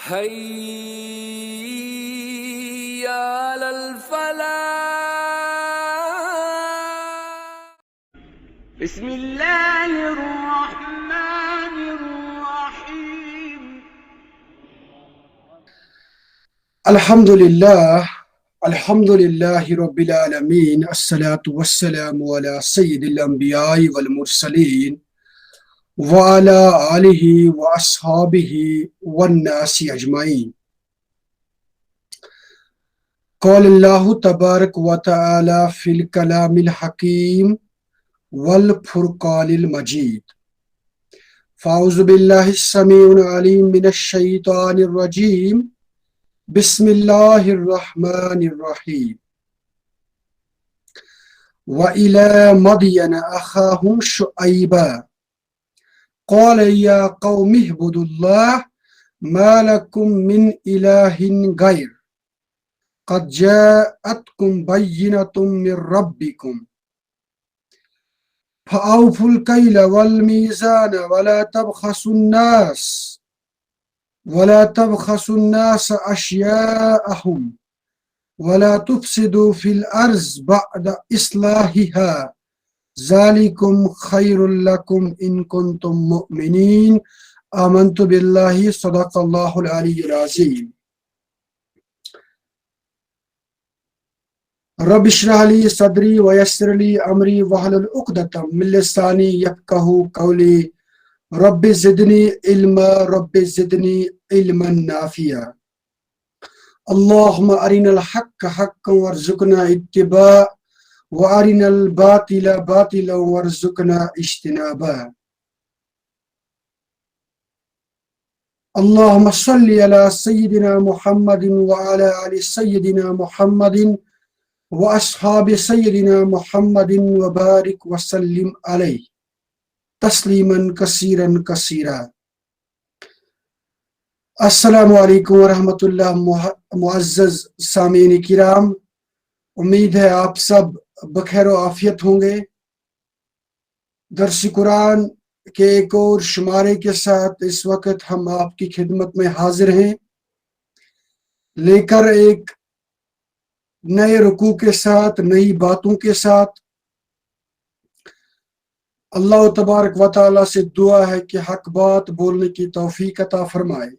حي على الفلاح. بسم الله الرحمن الرحيم. الحمد لله رب العالمين، الصلاة والسلام على سيد الأنبياء والمرسلين وعلى آله وأصحابه والناس أجمعين. قال الله تبارك وتعالى في الكلام الحكيم والفرقان المجيد. فأعوذ بالله السميع العليم من الشيطان الرجيم. بسم الله الرحمن الرحيم. وإلى مدين أخاهم شعيبا قال يا قوم اعبدوا الله ما لكم من إله غير قد جاءتكم بينة من ربكم فأوفوا الكيل والميزان ولا تبخسوا الناس أشياءهم ولا تفسدوا في الأرض بعد إصلاحها ذلكم خير لكم إن كنتم مؤمنين. آمنت بالله صدق الله العلي العظيم. رب اشرح لي صدري ويسر لي أمري واحلل عقدة من لساني يفقهوا قولي. رب زدنی علما نافعا. اللهم ارنا الحق حقا وارزقنا اتباع وارنا الباطل باطلا وارزقنا اجتنابا. اللهم صل على سيدنا محمد وعلى آل سيدنا محمد واصحاب سيدنا محمد وبارك وسلم عليه تسلیماً کثیراً کثیرا. السلام علیکم ورحمۃ اللہ. معزز سامعین کرام، امید ہے آپ سب بخیر و عافیت ہوں گے. درس قرآن کے ایک اور شمارے کے ساتھ اس وقت ہم آپ کی خدمت میں حاضر ہیں، لے کر ایک نئے رکوع کے ساتھ، نئی باتوں کے ساتھ. اللہ تبارک و تعالیٰ سے دعا ہے کہ حق بات بولنے کی توفیق عطا فرمائے.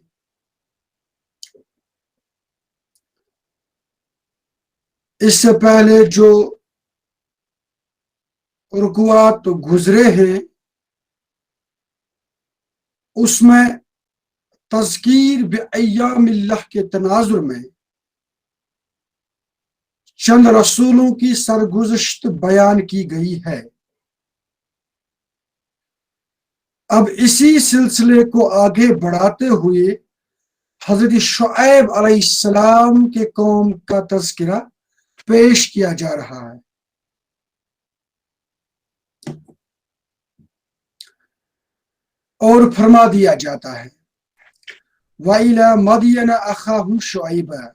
اس سے پہلے جو رکوعات گزرے ہیں اس میں تذکیر بایام اللہ کے تناظر میں چند رسولوں کی سرگزشت بیان کی گئی ہے. اب اسی سلسلے کو آگے بڑھاتے ہوئے حضرت شعیب علیہ السلام کے قوم کا تذکرہ پیش کیا جا رہا ہے. اور فرما دیا جاتا ہے وَإِلَى مَدْيَنَ أَخَاهُمْ شُعَيْبًا،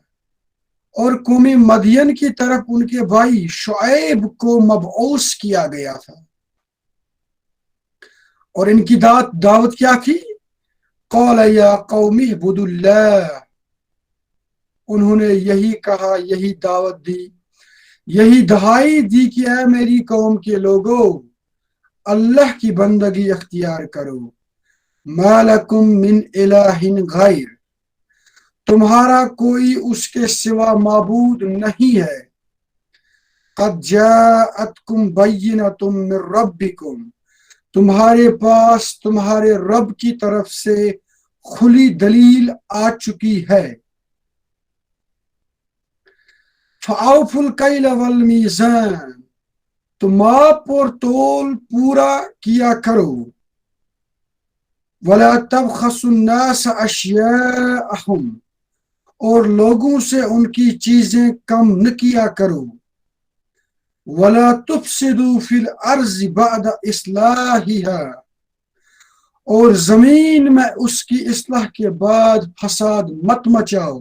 اور قوم مدین کی طرف ان کے بھائی شعیب کو مبعوث کیا گیا تھا. اور ان کی دعوت کیا تھی؟ قال یا قوم اعبدوا اللہ، انہوں نے یہی کہا، یہی دعوت دی، یہی دہائی دی کہ اے میری قوم کے لوگوں، اللہ کی بندگی اختیار کرو. ما لکم من الہ غیر، تمہارا کوئی اس کے سوا معبود نہیں ہے. قد جاءتکم بینۃ من ربکم، تمہارے پاس تمہارے رب کی طرف سے کھلی دلیل آ چکی ہے. فَأَوْفُوا الْكَيْلَ وَالْمِيزَانَ، تو ماپ اور تول پورا کیا کرو. وَلَا تَبْخَسُوا النَّاسَ أَشْيَاءَهُمْ، اور لوگوں سے ان کی چیزیں کم نہ کیا کرو. وَلَا تُفْسِدُوا فِي الْأَرْضِ بَعْدَ إِصْلَاحِهَا، اور زمین میں اس کی اصلاح کے بعد فساد مت مچاؤ.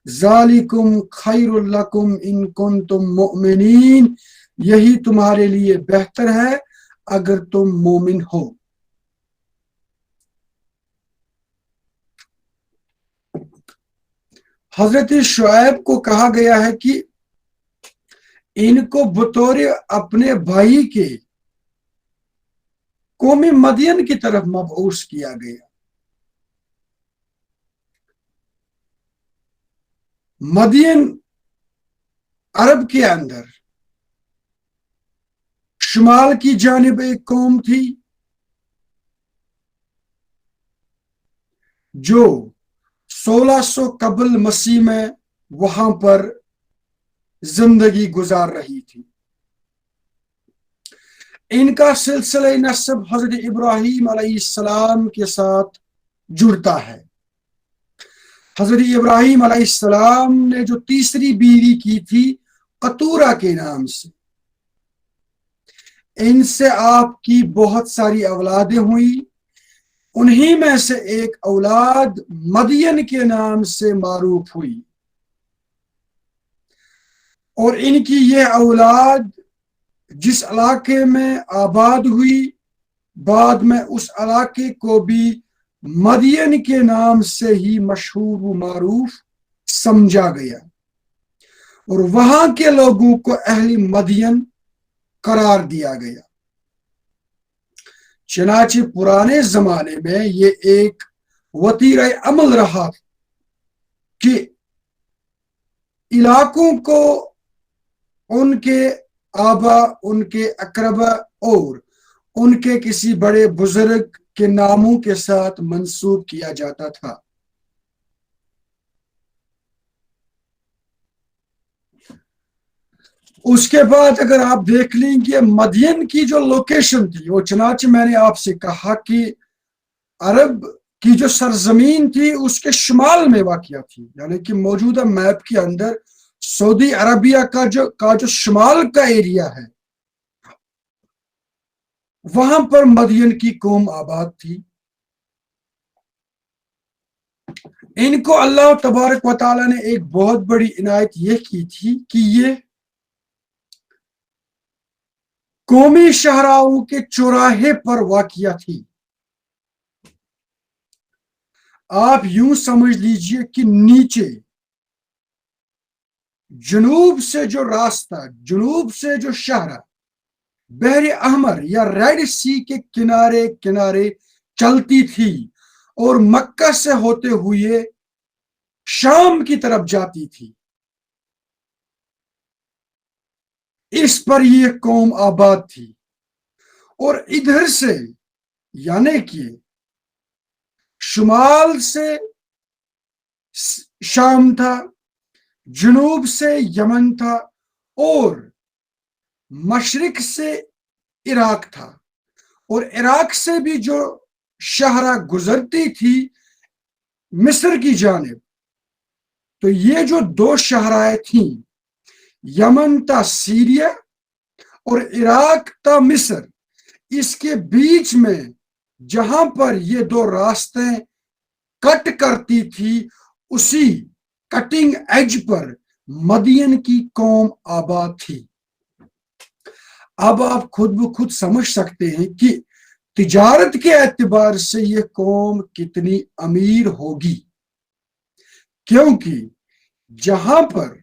ذَلِكُمْ خَيْرٌ لَكُمْ إِن كُنتُم مُؤْمِنِينَ، یہی تمہارے لیے بہتر ہے اگر تم مومن ہو. حضرت شعیب کو کہا گیا ہے کہ ان کو بطور اپنے بھائی کے قوم مدین کی طرف مبعوث کیا گیا۔ مدین عرب کے اندر شمال کی جانب ایک قوم تھی جو 1600 قبل مسیح میں وہاں پر زندگی گزار رہی تھی۔ ان کا سلسلہ نسب حضرت ابراہیم علیہ السلام کے ساتھ جڑتا ہے۔ حضرت ابراہیم علیہ السلام نے جو تیسری بیوی کی تھی قطورہ کے نام سے، ان سے آپ کی بہت ساری اولادیں ہوئی۔ انہی میں سے ایک اولاد مدین کے نام سے معروف ہوئی، اور ان کی یہ اولاد جس علاقے میں آباد ہوئی، بعد میں اس علاقے کو بھی مدین کے نام سے ہی مشہور و معروف سمجھا گیا، اور وہاں کے لوگوں کو اہل مدین قرار دیا گیا۔ چنانچہ پرانے زمانے میں یہ ایک وتیرہ عمل رہا کہ علاقوں کو ان کے آبا، ان کے اقربا اور ان کے کسی بڑے بزرگ کے ناموں کے ساتھ منسوب کیا جاتا تھا۔ اس کے بعد اگر آپ دیکھ لیں گے مدین کی جو لوکیشن تھی، وہ چنانچہ میں نے آپ سے کہا کہ عرب کی جو سرزمین تھی اس کے شمال میں واقع تھی، یعنی کہ موجودہ میپ کے اندر سعودی عربیہ کا جو شمال کا ایریا ہے، وہاں پر مدین کی قوم آباد تھی۔ ان کو اللہ تبارک و تعالیٰ نے ایک بہت بڑی عنایت یہ کی تھی کہ یہ قومی شاہراہوں کے چوراہے پر واقع تھی۔ آپ یوں سمجھ لیجئے کہ نیچے جنوب سے جو راستہ، جنوب سے جو شاہراہ بحر احمر یا ریڈ سی کے کنارے کنارے چلتی تھی اور مکہ سے ہوتے ہوئے شام کی طرف جاتی تھی، اس پر یہ قوم آباد تھی۔ اور ادھر سے یعنی کہ شمال سے شام تھا، جنوب سے یمن تھا، اور مشرق سے عراق تھا، اور عراق سے بھی جو شاہراہ گزرتی تھی مصر کی جانب، تو یہ جو دو شاہراہیں تھیں، یمن تا سیریا اور عراق تا مصر، اس کے بیچ میں جہاں پر یہ دو راستے کٹ کرتی تھی، اسی کٹنگ ایج پر مدین کی قوم آباد تھی۔ اب آپ خود بخود سمجھ سکتے ہیں کہ تجارت کے اعتبار سے یہ قوم کتنی امیر ہوگی، کیونکہ جہاں پر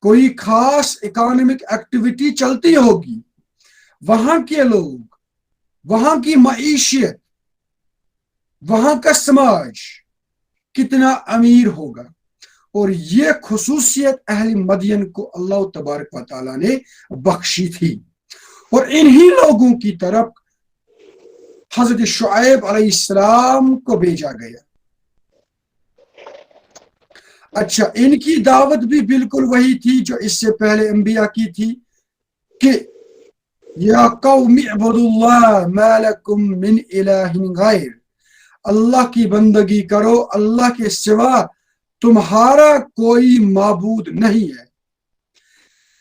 کوئی خاص اکانومک ایکٹیویٹی چلتی ہوگی، وہاں کے لوگ، وہاں کی معیشت، وہاں کا سماج کتنا امیر ہوگا۔ اور یہ خصوصیت اہل مدین کو اللہ تبارک و تعالیٰ نے بخشی تھی، اور انہی لوگوں کی طرف حضرت شعیب علیہ السلام کو بھیجا گیا۔ اچھا، ان کی دعوت بھی بالکل وہی تھی جو اس سے پہلے انبیاء کی تھی کہ یا قوم اعبدوا اللہ ما لکم من الہ غیر، اللہ کی بندگی کرو، اللہ کے سوا تمہارا کوئی معبود نہیں ہے۔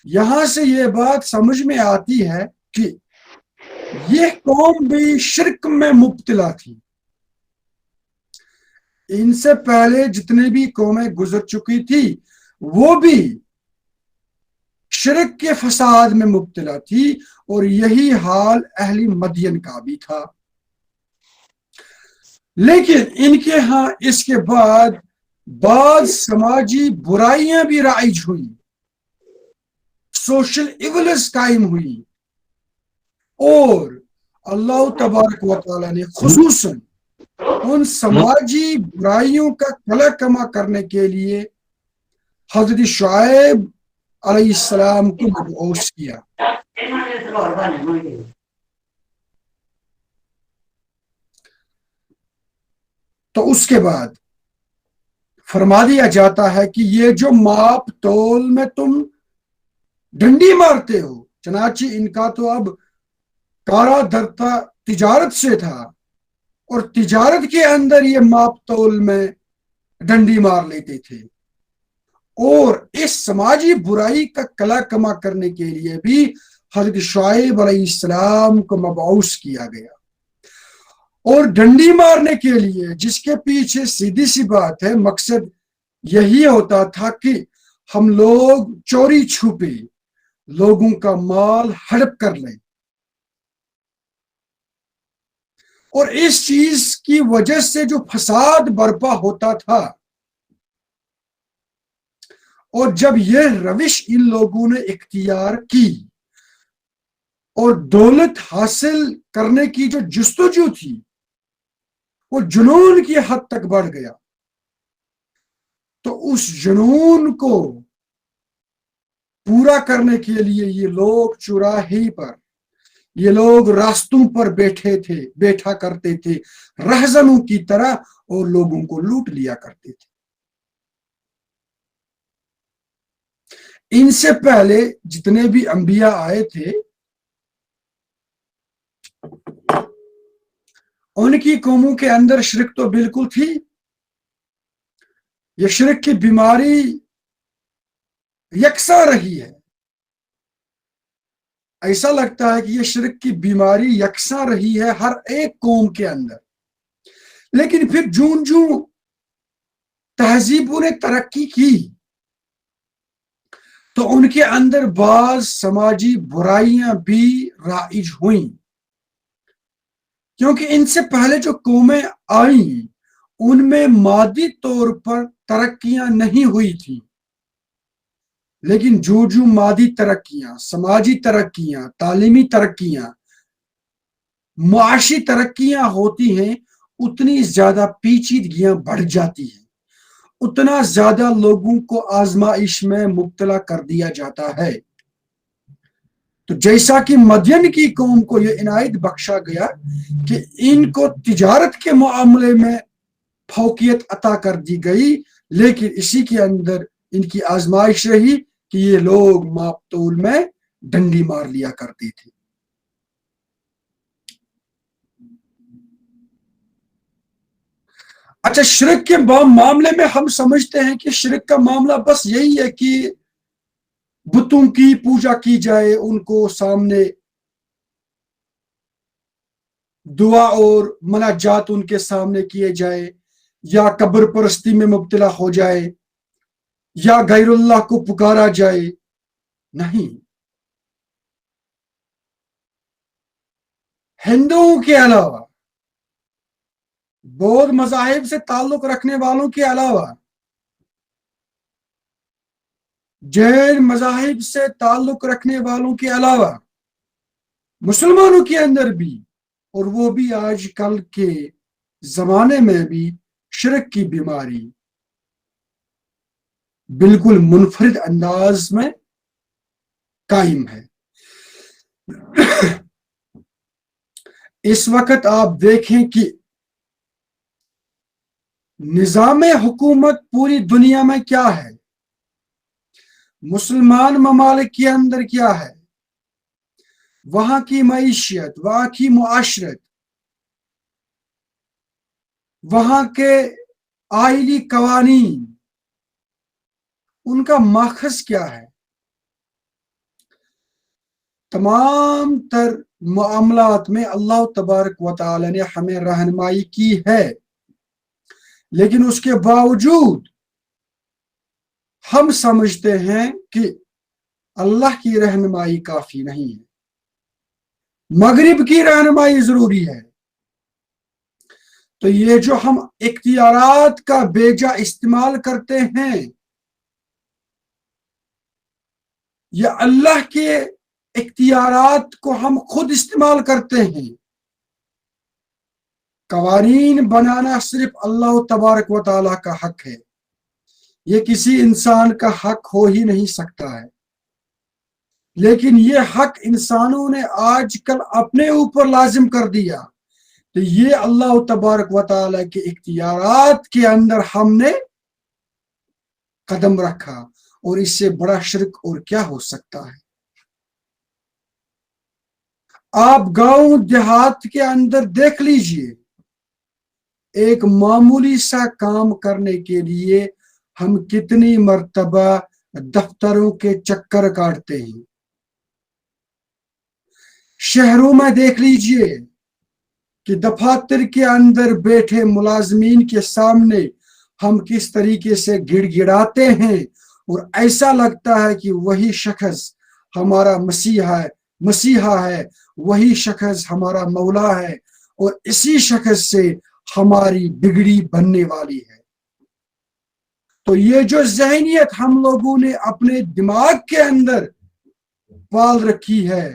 یہاں سے یہ بات سمجھ میں آتی ہے کہ یہ قوم بھی شرک میں مبتلا تھی۔ ان سے پہلے جتنے بھی قومیں گزر چکی تھی وہ بھی شرک کے فساد میں مبتلا تھی، اور یہی حال اہل مدین کا بھی تھا۔ لیکن ان کے ہاں اس کے بعد بعض سماجی برائیاں بھی رائج ہوئی، سوشل ایولز قائم ہوئی، اور اللہ تبارک و تعالیٰ نے خصوصاً ان سماجی برائیوں کا کلا کما کرنے کے لیے حضرت شعیب علیہ السلام کو مبعوث کیا۔ تو اس کے بعد فرما دیا جاتا ہے کہ یہ جو ماپ تول میں تم ڈنڈی مارتے ہو، چنانچہ ان کا تو اب کارا دھرتا تجارت سے تھا، اور تجارت کے اندر یہ ماپ تول میں ڈنڈی مار لیتے تھے، اور اس سماجی برائی کا کلا کما کرنے کے لیے بھی حضرت شعیب علیہ السلام کو مبعوث کیا گیا۔ اور ڈنڈی مارنے کے لیے جس کے پیچھے سیدھی سی بات ہے مقصد یہی ہوتا تھا کہ ہم لوگ چوری چھپے لوگوں کا مال ہڑپ کر لیں، اور اس چیز کی وجہ سے جو فساد برپا ہوتا تھا، اور جب یہ روش ان لوگوں نے اختیار کی اور دولت حاصل کرنے کی جو جستجو تھی وہ جنون کی حد تک بڑھ گیا، تو اس جنون کو پورا کرنے کے لیے یہ لوگ چوراہے پر، یہ لوگ راستوں پر بیٹھا کرتے تھے رہزنوں کی طرح، اور لوگوں کو لوٹ لیا کرتے تھے۔ ان سے پہلے جتنے بھی انبیاء آئے تھے ان کی قوموں کے اندر شرک تو بالکل تھی۔ یہ شرک کی بیماری یکساں رہی ہے، ایسا لگتا ہے کہ یہ شرک کی بیماری یکساں رہی ہے ہر ایک قوم کے اندر، لیکن پھر جون جون تہذیبوں نے ترقی کی تو ان کے اندر بعض سماجی برائیاں بھی رائج ہوئیں، کیونکہ ان سے پہلے جو قومیں آئیں ان میں مادی طور پر ترقیاں نہیں ہوئی تھیں، لیکن جو مادی ترقیاں، سماجی ترقیاں، تعلیمی ترقیاں، معاشی ترقیاں ہوتی ہیں اتنی زیادہ پیچیدگیاں بڑھ جاتی ہیں، اتنا زیادہ لوگوں کو آزمائش میں مبتلا کر دیا جاتا ہے۔ تو جیسا کہ مدین کی قوم کو یہ عنایت بخشا گیا کہ ان کو تجارت کے معاملے میں فوقیت عطا کر دی گئی، لیکن اسی کے اندر ان کی آزمائش رہی کہ یہ لوگ ماپ تول میں ڈنڈی مار لیا کرتے تھے۔ اچھا، شرک کے معاملے میں ہم سمجھتے ہیں کہ شرک کا معاملہ بس یہی ہے کہ بتوں کی پوجا کی جائے، ان کو سامنے دعا اور مناجات ان کے سامنے کیے جائے، یا قبر پرستی میں مبتلا ہو جائے، یا غیر اللہ کو پکارا جائے۔ نہیں، ہندوؤں کے علاوہ، بودھ مذاہب سے تعلق رکھنے والوں کے علاوہ، جین مذاہب سے تعلق رکھنے والوں کے علاوہ، مسلمانوں کے اندر بھی، اور وہ بھی آج کل کے زمانے میں بھی، شرک کی بیماری بالکل منفرد انداز میں قائم ہے۔ اس وقت آپ دیکھیں کہ نظام حکومت پوری دنیا میں کیا ہے، مسلمان ممالک کے اندر کیا ہے، وہاں کی معیشت، وہاں کی معاشرت، وہاں کے آئلی قوانین، ان کا ماخذ کیا ہے۔ تمام تر معاملات میں اللہ تبارک و تعالی نے ہمیں رہنمائی کی ہے، لیکن اس کے باوجود ہم سمجھتے ہیں کہ اللہ کی رہنمائی کافی نہیں ہے، مغرب کی رہنمائی ضروری ہے۔ تو یہ جو ہم اختیارات کا بیجا استعمال کرتے ہیں، یا اللہ کے اختیارات کو ہم خود استعمال کرتے ہیں، قوانین بنانا صرف اللہ تبارک و تعالیٰ کا حق ہے، یہ کسی انسان کا حق ہو ہی نہیں سکتا ہے۔ لیکن یہ حق انسانوں نے آج کل اپنے اوپر لازم کر دیا، تو یہ اللہ تبارک و تعالیٰ کے اختیارات کے اندر ہم نے قدم رکھا، اور اس سے بڑا شرک اور کیا ہو سکتا ہے؟ آپ گاؤں دیہات کے اندر دیکھ لیجئے، ایک معمولی سا کام کرنے کے لیے ہم کتنی مرتبہ دفتروں کے چکر کاٹتے ہیں۔ شہروں میں دیکھ لیجئے کہ دفاتر کے اندر بیٹھے ملازمین کے سامنے ہم کس طریقے سے گڑ گڑاتے ہیں، اور ایسا لگتا ہے کہ وہی شخص ہمارا مسیحا ہے، وہی شخص ہمارا مولا ہے، اور اسی شخص سے ہماری بگڑی بننے والی ہے۔ تو یہ جو ذہنیت ہم لوگوں نے اپنے دماغ کے اندر پال رکھی ہے،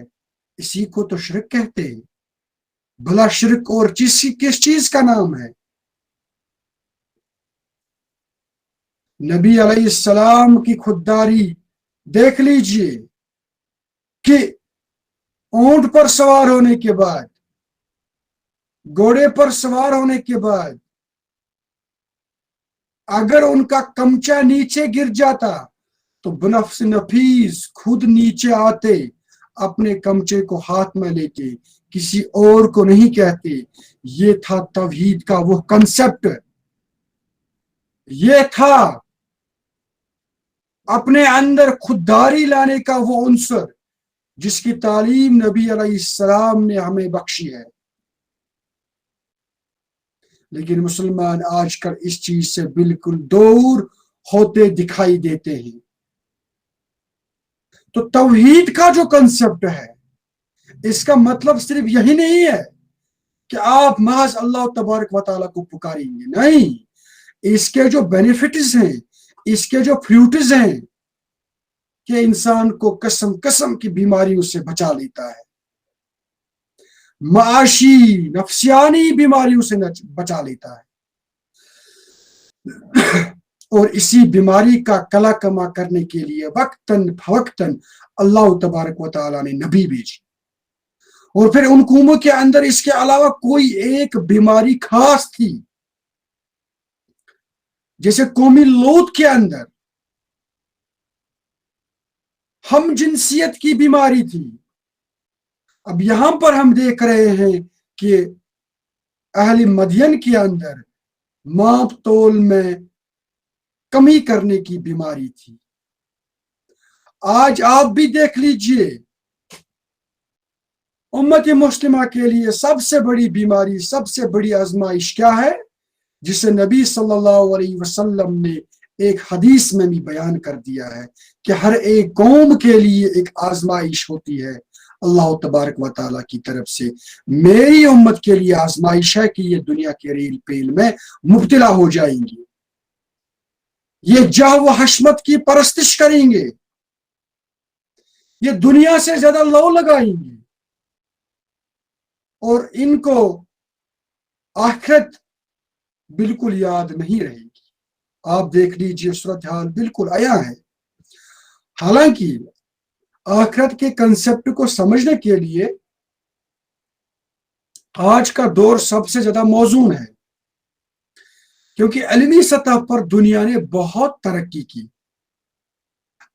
اسی کو تو شرک کہتے ہیں۔ بھلا شرک اور کس چیز کا نام ہے؟ نبی علیہ السلام کی خودداری دیکھ لیجئے کہ اونٹ پر سوار ہونے کے بعد، گھوڑے پر سوار ہونے کے بعد، اگر ان کا کمچہ نیچے گر جاتا تو بنفس نفیس خود نیچے آتے، اپنے کمچے کو ہاتھ میں لیتے، کسی اور کو نہیں کہتے۔ یہ تھا توحید کا وہ کنسپٹ، یہ تھا اپنے اندر خودداری لانے کا وہ عنصر جس کی تعلیم نبی علیہ السلام نے ہمیں بخشی ہے۔ لیکن مسلمان آج کل اس چیز سے بالکل دور ہوتے دکھائی دیتے ہیں۔ تو توحید کا جو کنسپٹ ہے، اس کا مطلب صرف یہی نہیں ہے کہ آپ محض اللہ تبارک و تعالیٰ کو پکاریں گے، نہیں، اس کے جو بینیفٹس ہیں، اس کے جو فروٹس ہیں، کہ انسان کو قسم کی بیماریوں سے بچا لیتا ہے، معاشی نفسیانی بیماریوں سے بچا لیتا ہے، اور اسی بیماری کا کلا کما کرنے کے لیے وقتاً فوقتاً اللہ تبارک و تعالیٰ نے نبی بھیجی، اور پھر ان قوموں کے اندر اس کے علاوہ کوئی ایک بیماری خاص تھی، جیسے قومی لوط کے اندر ہم جنسیت کی بیماری تھی۔ اب یہاں پر ہم دیکھ رہے ہیں کہ اہل مدین کے اندر ماپ تول میں کمی کرنے کی بیماری تھی۔ آج آپ بھی دیکھ لیجئے، امت مسلمہ کے لیے سب سے بڑی بیماری، سب سے بڑی آزمائش کیا ہے، جسے نبی صلی اللہ علیہ وسلم نے ایک حدیث میں بھی بیان کر دیا ہے کہ ہر ایک قوم کے لیے ایک آزمائش ہوتی ہے اللہ تبارک و تعالیٰ کی طرف سے۔ میری امت کے لیے آزمائش ہے کہ یہ دنیا کے ریل پیل میں مبتلا ہو جائیں گی، یہ جاہ و حشمت کی پرستش کریں گے، یہ دنیا سے زیادہ لو لگائیں گے، اور ان کو آخرت بالکل یاد نہیں رہے گی۔ آپ دیکھ لیجئے صورتحال بالکل عیاں ہے۔ حالانکہ آخرت کے کنسپٹ کو سمجھنے کے لیے آج کا دور سب سے زیادہ موزون ہے، کیونکہ علمی سطح پر دنیا نے بہت ترقی کی،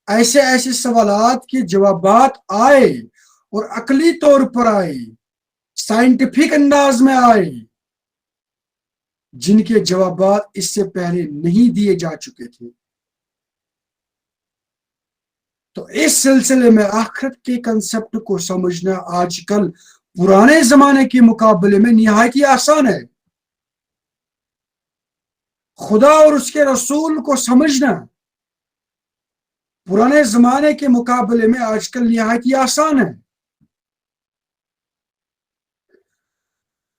ایسے سوالات کے جوابات آئے اور عقلی طور پر آئے، سائنٹیفک انداز میں آئے، جن کے جوابات اس سے پہلے نہیں دیے جا چکے تھے۔ تو اس سلسلے میں آخرت کے کنسپٹ کو سمجھنا آج کل پرانے زمانے کے مقابلے میں نہایت ہی آسان ہے۔ خدا اور اس کے رسول کو سمجھنا پرانے زمانے کے مقابلے میں آج کل نہایت ہی آسان ہے۔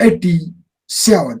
87,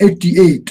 88,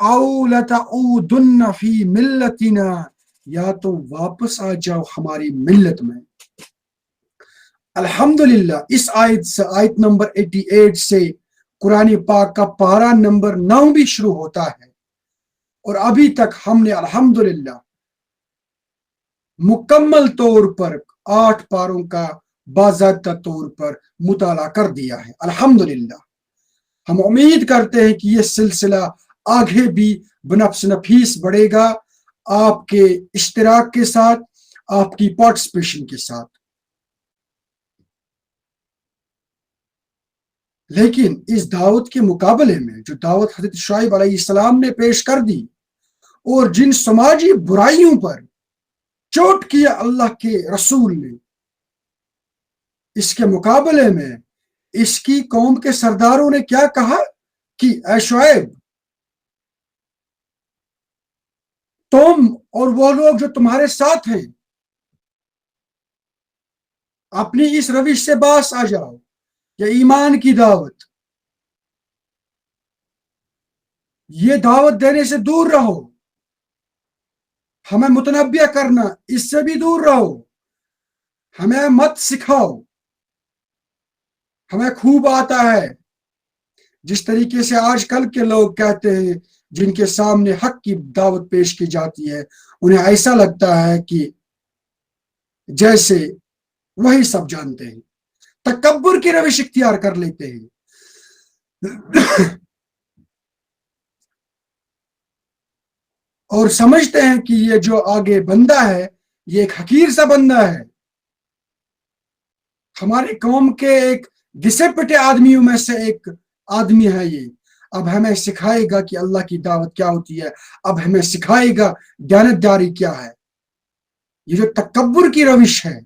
او لتعودن فی ملتنا، یا تو واپس آ جاؤ ہماری ملت میں۔ الحمدللہ اس آیت سے، آیت نمبر 88 سے قرآن پاک کا پارہ نمبر 9 بھی شروع ہوتا ہے، اور ابھی تک ہم نے الحمدللہ مکمل طور پر 8 پاروں کا باضابطہ طور پر مطالعہ کر دیا ہے الحمدللہ۔ ہم امید کرتے ہیں کہ یہ سلسلہ آگے بھی بنفس نفیس بڑھے گا، آپ کے اشتراک کے ساتھ، آپ کی پارٹیسپیشن کے ساتھ۔ لیکن اس دعوت کے مقابلے میں جو دعوت حضرت شعیب علیہ السلام نے پیش کر دی، اور جن سماجی برائیوں پر چوٹ کیا اللہ کے رسول نے، اس کے مقابلے میں اس کی قوم کے سرداروں نے کیا کہا کہ اے شعیب، تم اور وہ لوگ جو تمہارے ساتھ ہیں اپنی اس روش سے باز آ جاؤ، یہ ایمان کی دعوت، یہ دعوت دینے سے دور رہو، ہمیں متنبیہ کرنا اس سے بھی دور رہو، ہمیں مت سکھاؤ، ہمیں خوب آتا ہے۔ جس طریقے سے آج کل کے لوگ کہتے ہیں، جن کے سامنے حق کی دعوت پیش کی جاتی ہے، انہیں ایسا لگتا ہے کہ جیسے وہی سب جانتے ہیں، تکبر کی روش اختیار کر لیتے ہیں۔ اور سمجھتے ہیں کہ یہ جو آگے بندہ ہے یہ ایک حقیر سا بندہ ہے، ہماری قوم کے ایک گھسے پٹے آدمیوں میں سے ایک آدمی ہے یہ، اب ہمیں سکھائے گا کہ اللہ کی دعوت کیا ہوتی ہے، اب ہمیں سکھائے گا دیانتداری کیا ہے۔ یہ جو تکبر کی روش ہے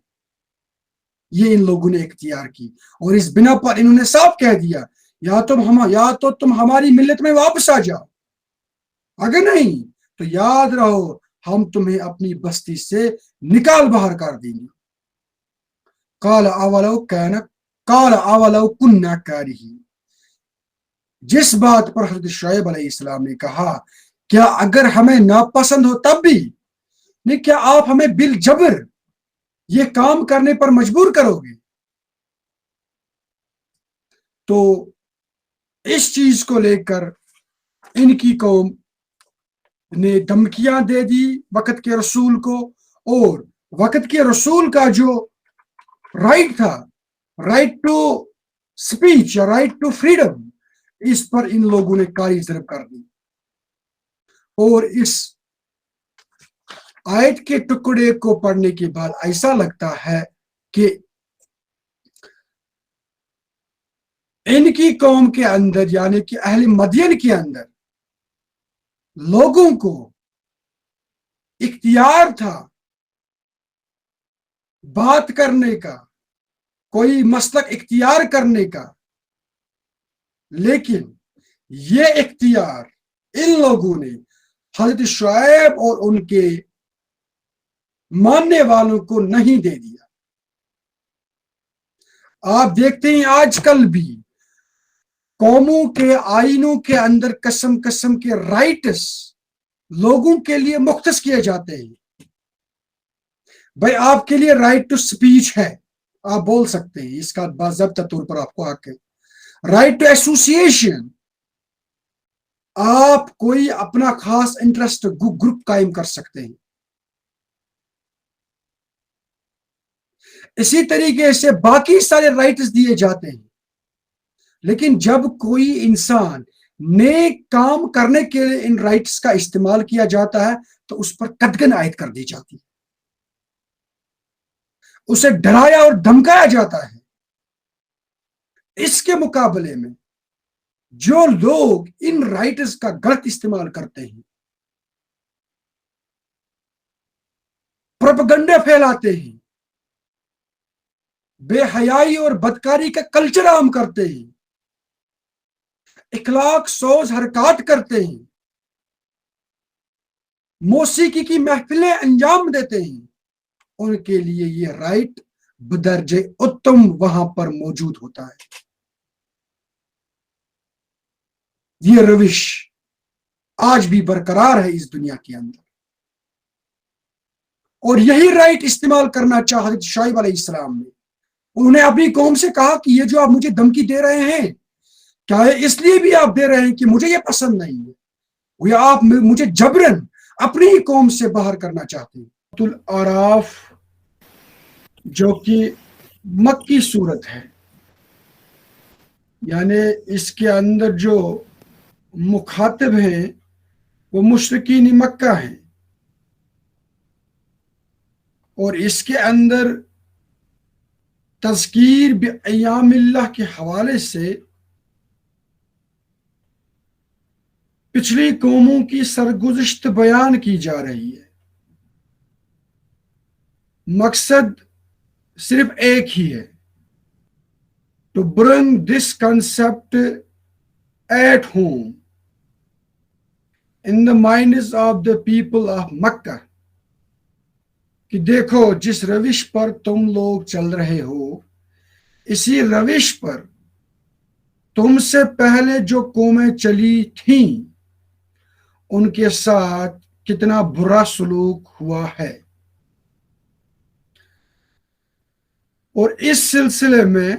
یہ ان لوگوں نے اختیار کی، اور اس بنا پر انہوں نے صاف کہہ دیا یا تو تم ہماری ملت میں واپس آ جاؤ، اگر نہیں تو یاد رہو ہم تمہیں اپنی بستی سے نکال باہر کر دیں گے۔ قال اولو کنا کارہین، جس بات پر حضرت شعیب علیہ السلام نے کہا کیا اگر ہمیں ناپسند ہو تب بھی نہیں، کیا آپ ہمیں بالجبر یہ کام کرنے پر مجبور کرو گے؟ تو اس چیز کو لے کر ان کی قوم نے دھمکیاں دے دی وقت کے رسول کو، اور وقت کے رسول کا جو رائٹ تھا، رائٹ ٹو اسپیچ یا رائٹ ٹو فریڈم، اس پر ان لوگوں نے کاری ضرب کر دی۔ اور اس آیت کے ٹکڑے کو پڑھنے کے بعد ایسا لگتا ہے کہ ان کی قوم کے اندر، یعنی کہ اہل مدین کے اندر، لوگوں کو اختیار تھا بات کرنے کا، کوئی مسلک اختیار کرنے کا، لیکن یہ اختیار ان لوگوں نے حضرت شعیب اور ان کے ماننے والوں کو نہیں دے دیا۔ آپ دیکھتے ہیں آج کل بھی قوموں کے آئینوں کے اندر قسم قسم کے رائٹس لوگوں کے لیے مختص کیے جاتے ہیں۔ بھائی آپ کے لیے رائٹ ٹو سپیچ ہے، آپ بول سکتے ہیں، اس کا باضابطہ طور پر آپ کو حق ہے۔ رائٹ ٹو ایسوسیشن، آپ کوئی اپنا خاص انٹرسٹ گروپ قائم کر سکتے ہیں۔ اسی طریقے سے باقی سارے رائٹس دیے جاتے ہیں، لیکن جب کوئی انسان نیک کام کرنے کے لیے ان رائٹس کا استعمال کیا جاتا ہے تو اس پر قطعاً عائد کر دی جاتی ہے، اسے ڈرایا اور دھمکایا جاتا ہے۔ اس کے مقابلے میں جو لوگ ان رائٹس کا غلط استعمال کرتے ہیں، پروپیگنڈا پھیلاتے ہیں، بے حیائی اور بدکاری کا کلچر عام کرتے ہیں، اخلاق سوز حرکات کرتے ہیں، موسیقی کی محفلیں انجام دیتے ہیں، ان کے لیے یہ رائٹ بدرجہ اتم وہاں پر موجود ہوتا ہے۔ یہ روش آج بھی برقرار ہے اس دنیا کے اندر، اور یہی رائٹ استعمال کرنا چاہا حضرت شعیب علیہ السلام نے۔ انہوں نے اپنی قوم سے کہا کہ یہ جو آپ مجھے دھمکی دے رہے ہیں، کیا اس لیے بھی آپ دے رہے ہیں کہ مجھے یہ پسند نہیں ہے، یا آپ مجھے جبرن اپنی ہی قوم سے باہر کرنا چاہتے ہیں؟ الاعراف جو کہ مکی صورت ہے، یعنی اس کے اندر جو مخاطب ہیں وہ مشرکین مکہ ہیں، اور اس کے اندر تذکیر بایام اللہ کے حوالے سے پچھلی قوموں کی سرگزشت بیان کی جا رہی ہے۔ مقصد صرف ایک ہی ہے، to bring this concept at home in the minds of the people of Makkah، کہ دیکھو جس روش پر تم لوگ چل رہے ہو، اسی روش پر تم سے پہلے جو قومیں چلی تھیں ان کے ساتھ کتنا برا سلوک ہوا ہے۔ اور اس سلسلے میں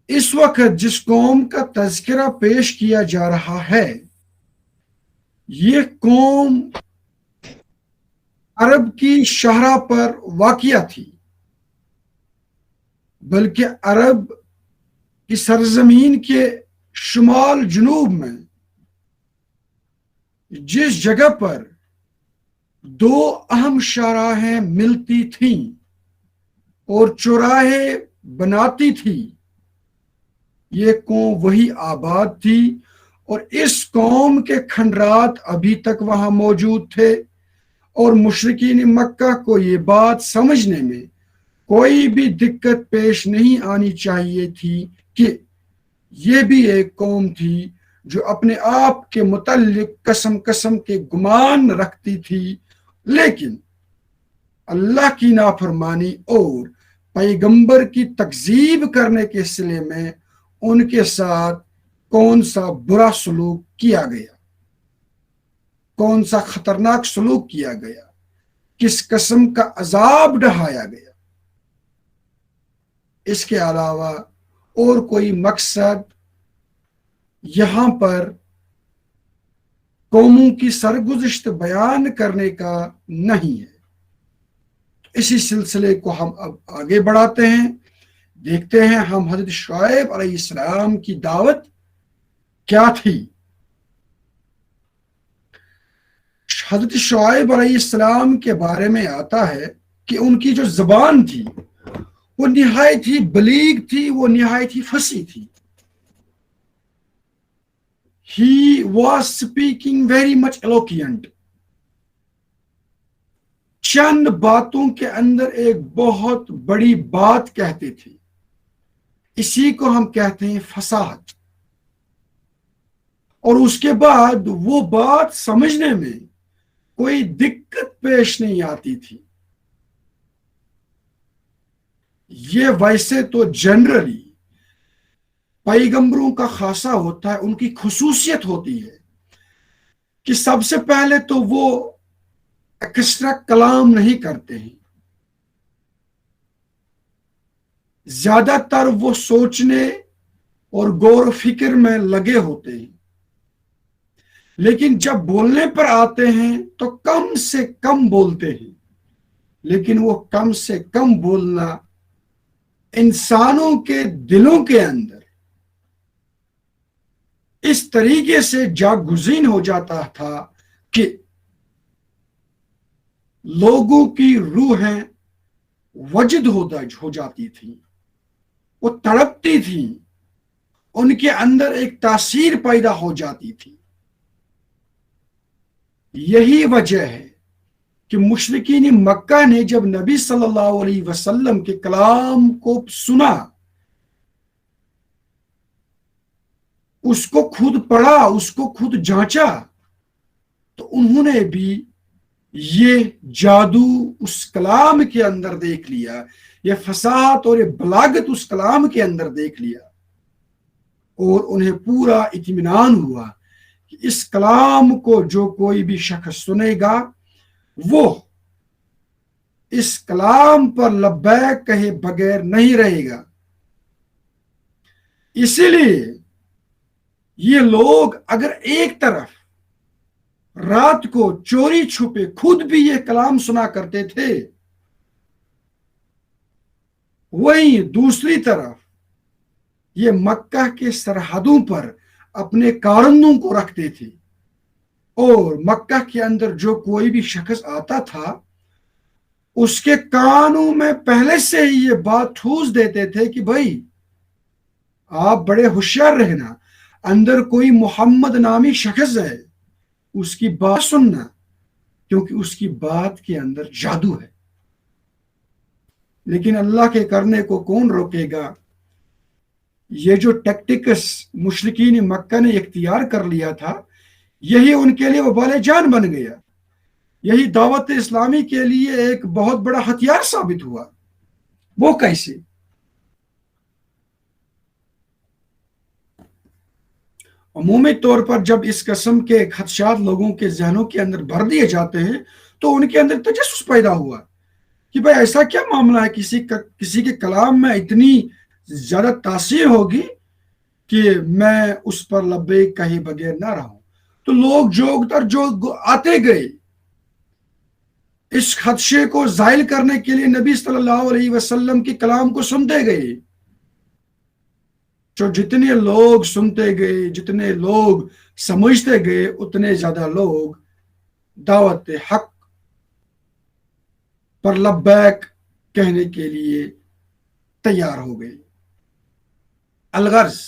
اس وقت جس قوم کا تذکرہ پیش کیا جا رہا ہے، یہ قوم عرب کی شاہراہ پر واقع تھی، بلکہ عرب کی سرزمین کے شمال جنوب میں جس جگہ پر دو اہم شاہراہیں ملتی تھیں اور چوراہے بناتی تھی، یہ قوم وہی آباد تھی، اور اس قوم کے کھنڈرات ابھی تک وہاں موجود تھے، اور مشرکین مکہ کو یہ بات سمجھنے میں کوئی بھی دقت پیش نہیں آنی چاہیے تھی کہ یہ بھی ایک قوم تھی جو اپنے آپ کے متعلق قسم کے گمان رکھتی تھی، لیکن اللہ کی نافرمانی اور پیغمبر کی تکذیب کرنے کے سلسلے میں ان کے ساتھ کون سا برا سلوک کیا گیا، کون سا خطرناک سلوک کیا گیا، کس قسم کا عذاب ڈھایا گیا، اس کے علاوہ اور کوئی مقصد یہاں پر قوموں کی سرگزشت بیان کرنے کا نہیں ہے۔ اسی سلسلے کو ہم اب آگے بڑھاتے ہیں، دیکھتے ہیں ہم حضرت شعیب علیہ السلام کی دعوت کیا تھی۔ حضرت شعیب علیہ السلام کے بارے میں آتا ہے کہ ان کی جو زبان تھی وہ نہایت ہی بلیغ تھی، وہ نہایت ہی فصیح تھی۔ He was speaking very much eloquent۔ چند باتوں کے اندر ایک بہت بڑی بات کہتے تھے، اسی کو ہم کہتے ہیں فصاحت، اور اس کے بعد وہ بات سمجھنے میں کوئی دقت پیش نہیں آتی تھی۔ یہ ویسے تو جنرلی پیغمبروں کا خاصہ ہوتا ہے، ان کی خصوصیت ہوتی ہے کہ سب سے پہلے تو وہ ایکسٹرا کلام نہیں کرتے ہیں، زیادہ تر وہ سوچنے اور غور و فکر میں لگے ہوتے ہیں، لیکن جب بولنے پر آتے ہیں تو کم سے کم بولتے ہیں، لیکن وہ کم سے کم بولنا انسانوں کے دلوں کے اندر اس طریقے سے جاگزین ہو جاتا تھا کہ لوگوں کی روحیں وجد ہو جاتی تھیں، وہ تڑپتی تھیں، ان کے اندر ایک تاثیر پیدا ہو جاتی تھی۔ یہی وجہ ہے کہ مشرکین مکہ نے جب نبی صلی اللہ علیہ وسلم کے کلام کو سنا، اس کو خود پڑھا، اس کو خود جانچا، تو انہوں نے بھی یہ جادو اس کلام کے اندر دیکھ لیا، یہ فصاحت اور یہ بلاغت اس کلام کے اندر دیکھ لیا، اور انہیں پورا اطمینان ہوا کہ کہ اس کلام کو جو کوئی بھی شخص سنے گا وہ اس کلام پر لبیک کہے بغیر نہیں رہے گا. اسی لیے یہ لوگ اگر ایک طرف رات کو چوری چھپے خود بھی یہ کلام سنا کرتے تھے، وہیں دوسری طرف یہ مکہ کے سرحدوں پر اپنے کارندوں کو رکھتے تھے، اور مکہ کے اندر جو کوئی بھی شخص آتا تھا اس کے کانوں میں پہلے سے ہی یہ بات ٹھوس دیتے تھے کہ بھائی آپ بڑے ہوشیار رہنا، اندر کوئی محمد نامی شخص ہے، اس کی بات سننا، کیونکہ اس کی بات کے اندر جادو ہے. لیکن اللہ کے کرنے کو کون روکے گا؟ یہ جو ٹیکٹکس مشرکین مکہ نے اختیار کر لیا تھا، یہی ان کے لیے وبال جان بن گیا. یہی دعوت اسلامی کے لیے ایک بہت بڑا ہتھیار ثابت ہوا. وہ کیسے؟ عمومی طور پر جب اس قسم کے خدشات لوگوں کے ذہنوں کے اندر بھر دیے جاتے ہیں تو ان کے اندر تجسس پیدا ہوا کہ بھائی ایسا کیا معاملہ ہے، کسی کے کلام میں اتنی زیادہ تاثیر ہوگی کہ میں اس پر لبیک کہے بغیر نہ رہوں. تو لوگ جو آتے گئے اس خدشے کو زائل کرنے کے لیے نبی صلی اللہ علیہ وسلم کے کلام کو سنتے گئے. جو جتنے لوگ سنتے گئے، جتنے لوگ سمجھتے گئے، اتنے زیادہ لوگ دعوت حق پر لبیک کہنے کے لیے تیار ہو گئے. الغرض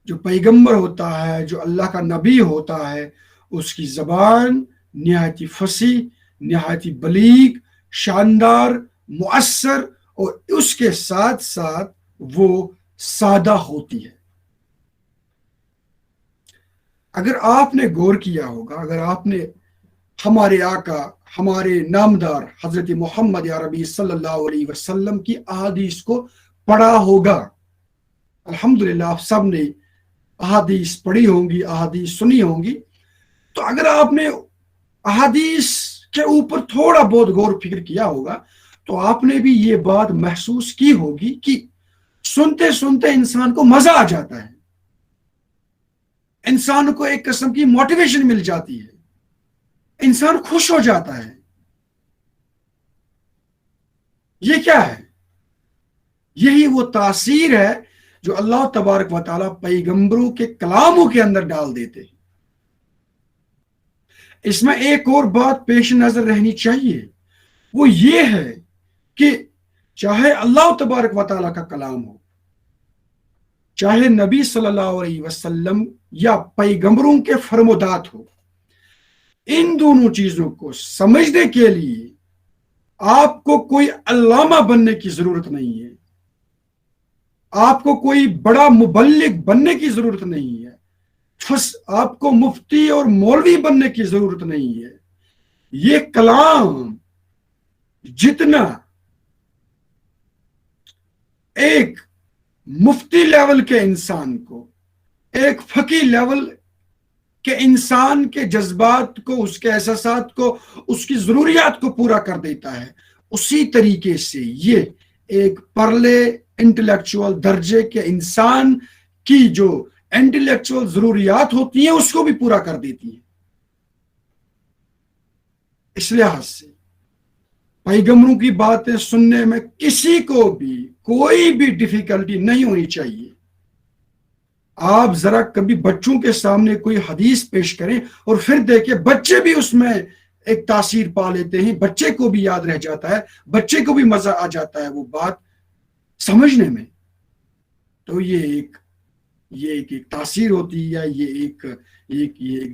جو پیغمبر ہوتا ہے، جو اللہ کا نبی ہوتا ہے، اس کی زبان نہایت فصیح، نہایت بلیغ، شاندار، مؤثر، اور اس کے ساتھ ساتھ وہ سادہ ہوتی ہے. اگر آپ نے غور کیا ہوگا، اگر آپ نے ہمارے آقا، ہمارے نامدار حضرت محمد عربی صلی اللہ علیہ وسلم کی احادیث کو پڑھا ہوگا، الحمدللہ آپ سب نے احادیث پڑھی ہوں گی، احادیث سنی ہوں گی، تو اگر آپ نے احادیث کے اوپر تھوڑا بہت غور فکر کیا ہوگا تو آپ نے بھی یہ بات محسوس کی ہوگی کہ سنتے سنتے انسان کو مزہ آ جاتا ہے، انسان کو ایک قسم کی موٹیویشن مل جاتی ہے، انسان خوش ہو جاتا ہے. یہ کیا ہے؟ یہی وہ تاثیر ہے جو اللہ تبارک و تعالیٰ پیغمبروں کے کلاموں کے اندر ڈال دیتے ہیں. اس میں ایک اور بات پیش نظر رہنی چاہیے، وہ یہ ہے کہ چاہے اللہ تبارک و تعالیٰ کا کلام ہو، چاہے نبی صلی اللہ علیہ وسلم یا پیغمبروں کے فرمودات ہو، ان دونوں چیزوں کو سمجھنے کے لیے آپ کو کوئی علامہ بننے کی ضرورت نہیں ہے، آپ کو کوئی بڑا مبلغ بننے کی ضرورت نہیں ہے، آپ کو مفتی اور مولوی بننے کی ضرورت نہیں ہے. یہ کلام جتنا ایک مفتی لیول کے انسان کو، ایک فقی لیول کے انسان کے جذبات کو، اس کے احساسات کو، اس کی ضروریات کو پورا کر دیتا ہے، اسی طریقے سے یہ ایک پرلے انٹلیکچوئل درجے کے انسان کی جو انٹلیکچوئل ضروریات ہوتی ہیں اس کو بھی پورا کر دیتی ہے. اس لحاظ سے پیغمبروں کی باتیں سننے میں کسی کو بھی کوئی بھی ڈیفیکلٹی نہیں ہونی چاہیے. آپ ذرا کبھی بچوں کے سامنے کوئی حدیث پیش کریں اور پھر دیکھیں بچے بھی اس میں ایک تاثیر پا لیتے ہیں، بچے کو بھی یاد رہ جاتا ہے، بچے کو بھی مزہ آ جاتا ہے وہ بات سمجھنے میں. تو یہ ایک تاثیر ہوتی ہے، یہ ایک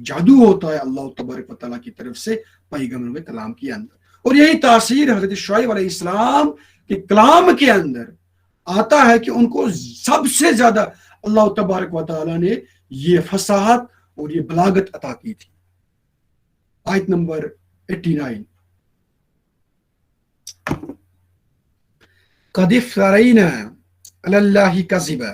جادو ہوتا ہے اللہ تبارک و تعالیٰ کی طرف سے پیغمبروں کے کلام کے اندر. اور یہی تاثیر حضرت شعیب علیہ السلام کے کلام کے اندر آتا ہے کہ ان کو سب سے زیادہ اللہ تبارک و تعالیٰ نے یہ فصاحت اور یہ بلاغت عطا کی تھی. آیت نمبر 89، قَدْ افْتَرَيْنَا عَلَى اللَّهِ كَذِبًا،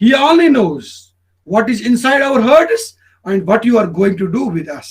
He only knows what is inside our hearts and what you are going to do with us.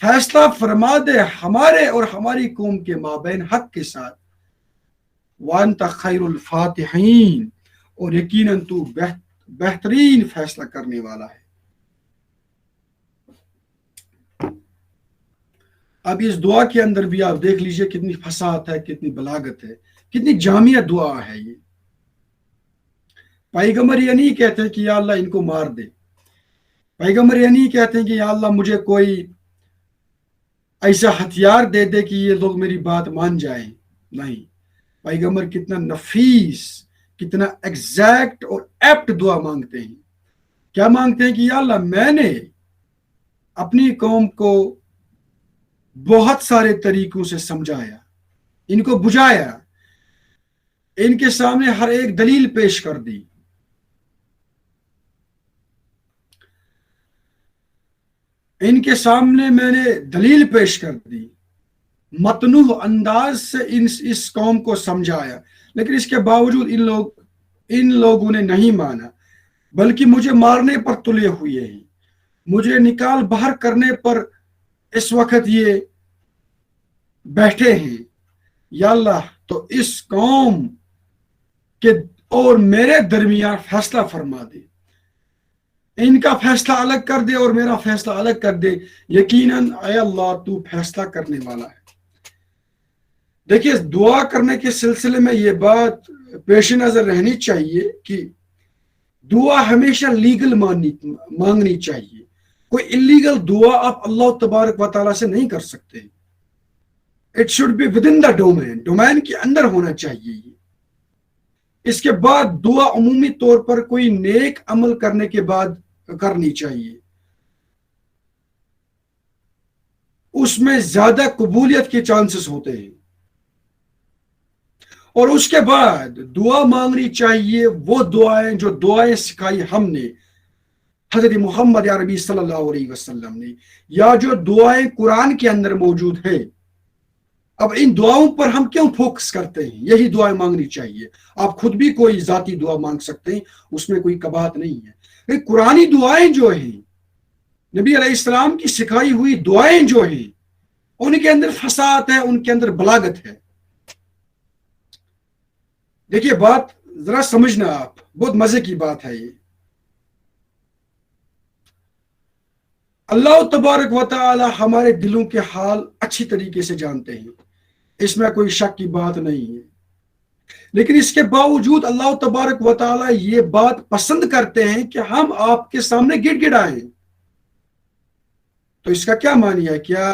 فیصلہ فرما دے ہمارے اور ہماری قوم کے مابین حق کے ساتھ، وانت خیر الفاتحین، اور یقیناً تو بہترین فیصلہ کرنے والا ہے۔ اب اس دعا کے اندر بھی آپ دیکھ لیجئے کتنی فصاحت ہے، کتنی بلاغت ہے، کتنی جامع دعا ہے یہ۔ پیغمبر یہ نہیں کہتے کہ یا اللہ ان کو مار دے، پیغمبر یہ نہیں کہتے کہ یا اللہ مجھے کوئی ایسا ہتھیار دے دے کہ یہ لوگ میری بات مان جائیں، نہیں، پیغمبر کتنا نفیس، کتنا ایگزیکٹ اور ایپٹ دعا مانگتے ہیں۔ کیا مانگتے ہیں کہ یا اللہ میں نے اپنی قوم کو بہت سارے طریقوں سے سمجھایا، ان کو بجھایا، ان کے سامنے ہر ایک دلیل پیش کر دی، ان کے سامنے میں نے دلیل پیش کر دی، متنوع انداز سے اس قوم کو سمجھایا، لیکن اس کے باوجود ان لوگوں نے نہیں مانا، بلکہ مجھے مارنے پر تلے ہوئے ہیں، مجھے نکال باہر کرنے پر اس وقت یہ بیٹھے ہیں۔ یا اللہ تو اس قوم کے اور میرے درمیان فیصلہ فرما دے، ان کا فیصلہ الگ کر دے اور میرا فیصلہ الگ کر دے، یقیناً اے اللہ تو فیصلہ کرنے والا ہے۔ دیکھیے دعا کرنے کے سلسلے میں یہ بات پیش نظر رہنی چاہیے کہ دعا ہمیشہ لیگل مانگنی چاہیے، کوئی انلیگل دعا آپ اللہ تبارک و تعالیٰ سے نہیں کر سکتے۔ It should be with in the domain کے اندر ہونا چاہیے یہ۔ اس کے بعد دعا عمومی طور پر کوئی نیک عمل کرنے کے بعد کرنی چاہیے، اس میں زیادہ قبولیت کے چانسز ہوتے ہیں، اور اس کے بعد دعا مانگنی چاہیے وہ دعائیں جو دعائیں سکھائی ہم نے، حضرت محمد عربی صلی اللہ علیہ وسلم نے، یا جو دعائیں قرآن کے اندر موجود ہے۔ اب ان دعاؤں پر ہم کیوں فوکس کرتے ہیں؟ یہی دعائیں مانگنی چاہیے۔ آپ خود بھی کوئی ذاتی دعا مانگ سکتے ہیں، اس میں کوئی قباحت نہیں ہے، لیکن قرآنی دعائیں جو ہیں، نبی علیہ السلام کی سکھائی ہوئی دعائیں جو ہیں، ان کے اندر فصاحت ہے، ان کے اندر بلاغت ہے۔ دیکھیے بات ذرا سمجھنا، آپ بہت مزے کی بات ہے یہ۔ اللہ تبارک و تعالی ہمارے دلوں کے حال اچھی طریقے سے جانتے ہیں، اس میں کوئی شک کی بات نہیں ہے، لیکن اس کے باوجود اللہ تبارک و تعالی یہ بات پسند کرتے ہیں کہ ہم آپ کے سامنے گڑ گڑائیں۔ تو اس کا کیا معنی ہے؟ کیا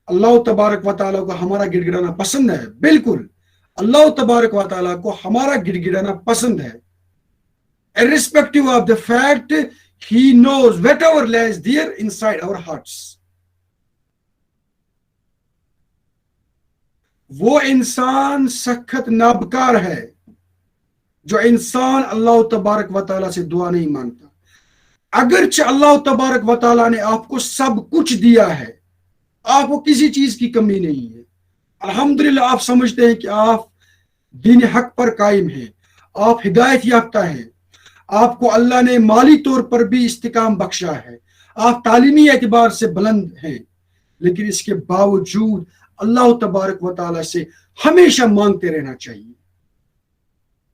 اللہ تبارک و تعالی کو ہمارا گڑ گڑانا پسند ہے؟ بالکل، اللہ تبارک و تعالی کو ہمارا گڑ گڑانا پسند ہے، irrespective of the fact he knows whatever lies there inside our hearts۔ وہ انسان سخت نابکار ہے جو انسان اللہ تبارک و تعالیٰ سے دعا نہیں مانگتا، اگرچہ اللہ تبارک و تعالیٰ نے آپ کو سب کچھ دیا ہے، آپ کو کسی چیز کی کمی نہیں ہے، الحمدللہ آپ سمجھتے ہیں کہ آپ دین حق پر قائم ہیں، آپ ہدایت یافتہ ہیں، آپ کو اللہ نے مالی طور پر بھی استحکام بخشا ہے، آپ تعلیمی اعتبار سے بلند ہیں، لیکن اس کے باوجود اللہ تبارک و تعالیٰ سے ہمیشہ مانگتے رہنا چاہیے۔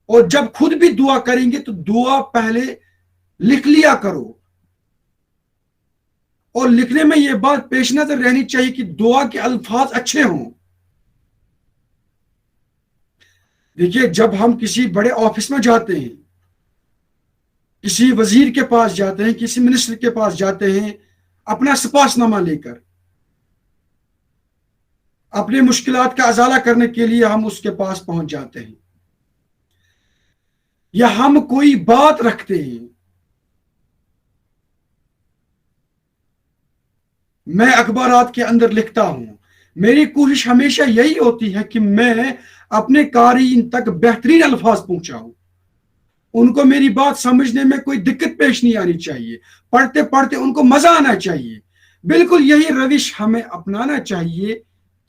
اور جب خود بھی دعا کریں گے تو دعا پہلے لکھ لیا کرو، اور لکھنے میں یہ بات پیش نظر رہنی چاہیے کہ دعا کے الفاظ اچھے ہوں۔ دیکھیے جب ہم کسی بڑے آفس میں جاتے ہیں، کسی وزیر کے پاس جاتے ہیں، کسی منسٹر کے پاس جاتے ہیں، اپنا سپاس نامہ لے کر اپنی مشکلات کا ازالہ کرنے کے لیے ہم اس کے پاس پہنچ جاتے ہیں، یا ہم کوئی بات رکھتے ہیں۔ میں اخبارات کے اندر لکھتا ہوں، میری کوشش ہمیشہ یہی ہوتی ہے کہ میں اپنے قارئین تک بہترین الفاظ پہنچاؤں، ان کو میری بات سمجھنے میں کوئی دقت پیش نہیں آنی چاہیے، پڑھتے پڑھتے ان کو مزہ آنا چاہیے۔ بالکل یہی روش ہمیں اپنانا چاہیے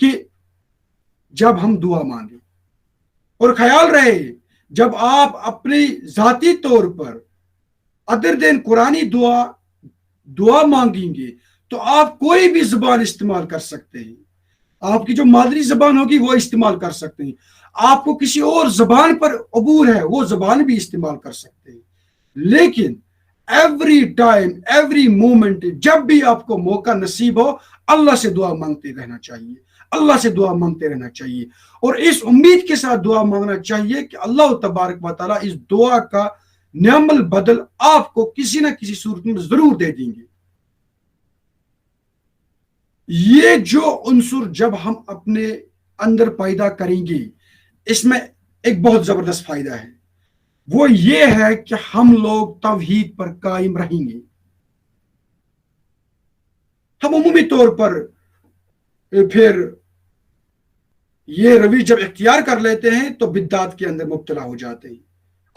کہ جب ہم دعا مانگیں، اور خیال رہے جب آپ اپنی ذاتی طور پر ادر دین قرآنی دعا مانگیں گے تو آپ کوئی بھی زبان استعمال کر سکتے ہیں. آپ کی جو مادری زبان ہوگی وہ استعمال کر سکتے ہیں. آپ کو کسی اور زبان پر عبور ہے وہ زبان بھی استعمال کر سکتے ہیں. لیکن ایوری ٹائم ایوری مومنٹ جب بھی آپ کو موقع نصیب ہو اللہ سے دعا مانگتے رہنا چاہیے. اللہ سے دعا مانگتے رہنا چاہیے اور اس امید کے ساتھ دعا مانگنا چاہیے کہ اللہ تبارک و تعالیٰ اس دعا کا نعم البدل آپ کو کسی نہ کسی صورت میں ضرور دے دیں گے. یہ جو عنصر جب ہم اپنے اندر پیدا کریں گے اس میں ایک بہت زبردست فائدہ ہے. وہ یہ ہے کہ ہم لوگ توحید پر قائم رہیں گے. ہم عمومی طور پر پھر یہ روی جب اختیار کر لیتے ہیں تو بدعات کے اندر مبتلا ہو جاتے ہیں.